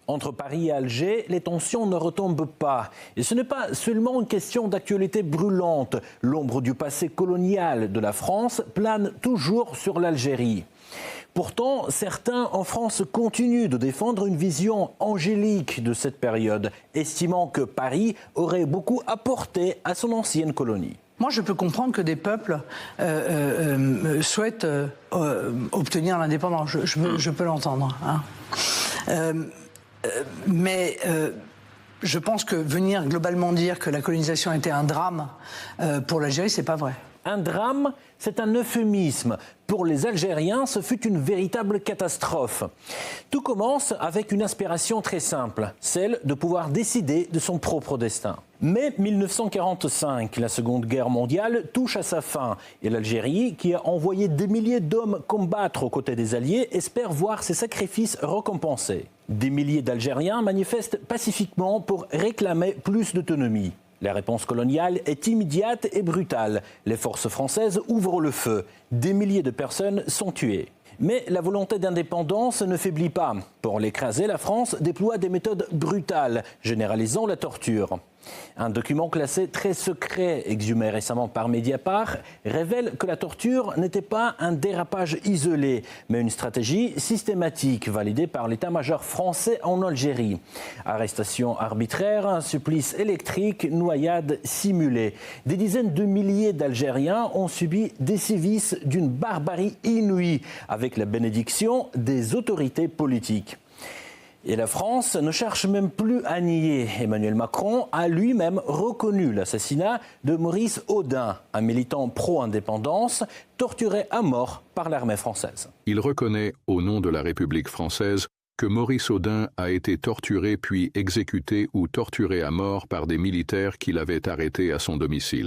Entre Paris et Alger, les tensions ne retombent pas. Et ce n'est pas seulement une question d'actualité brûlante. L'ombre du passé colonial de la France plane toujours sur l'Algérie. Pourtant, certains en France continuent de défendre une vision angélique de cette période, estimant que Paris aurait beaucoup apporté à son ancienne colonie. Moi, je peux comprendre que des peuples souhaitent obtenir l'indépendance. Je peux l'entendre. Mais je pense que venir globalement dire que la colonisation était un drame pour l'Algérie, c'est pas vrai. Un drame, c'est un euphémisme. Pour les Algériens, ce fut une véritable catastrophe. Tout commence avec une aspiration très simple, celle de pouvoir décider de son propre destin. Mais 1945, la Seconde Guerre mondiale touche à sa fin et l'Algérie, qui a envoyé des milliers d'hommes combattre aux côtés des Alliés, espère voir ses sacrifices récompensés. Des milliers d'Algériens manifestent pacifiquement pour réclamer plus d'autonomie. La réponse coloniale est immédiate et brutale. Les forces françaises ouvrent le feu. Des milliers de personnes sont tuées. Mais la volonté d'indépendance ne faiblit pas. Pour l'écraser, la France déploie des méthodes brutales, généralisant la torture. Un document classé très secret, exhumé récemment par Mediapart, révèle que la torture n'était pas un dérapage isolé, mais une stratégie systématique validée par l'état-major français en Algérie. Arrestations arbitraires, supplices électriques, noyades simulées. Des dizaines de milliers d'Algériens ont subi des sévices d'une barbarie inouïe, avec la bénédiction des autorités politiques. Et la France ne cherche même plus à nier. Emmanuel Macron a lui-même reconnu l'assassinat de Maurice Audin, un militant pro-indépendance, torturé à mort par l'armée française. Il reconnaît, au nom de la République française, que Maurice Audin a été torturé puis exécuté ou torturé à mort par des militaires qui l'avaient arrêté à son domicile.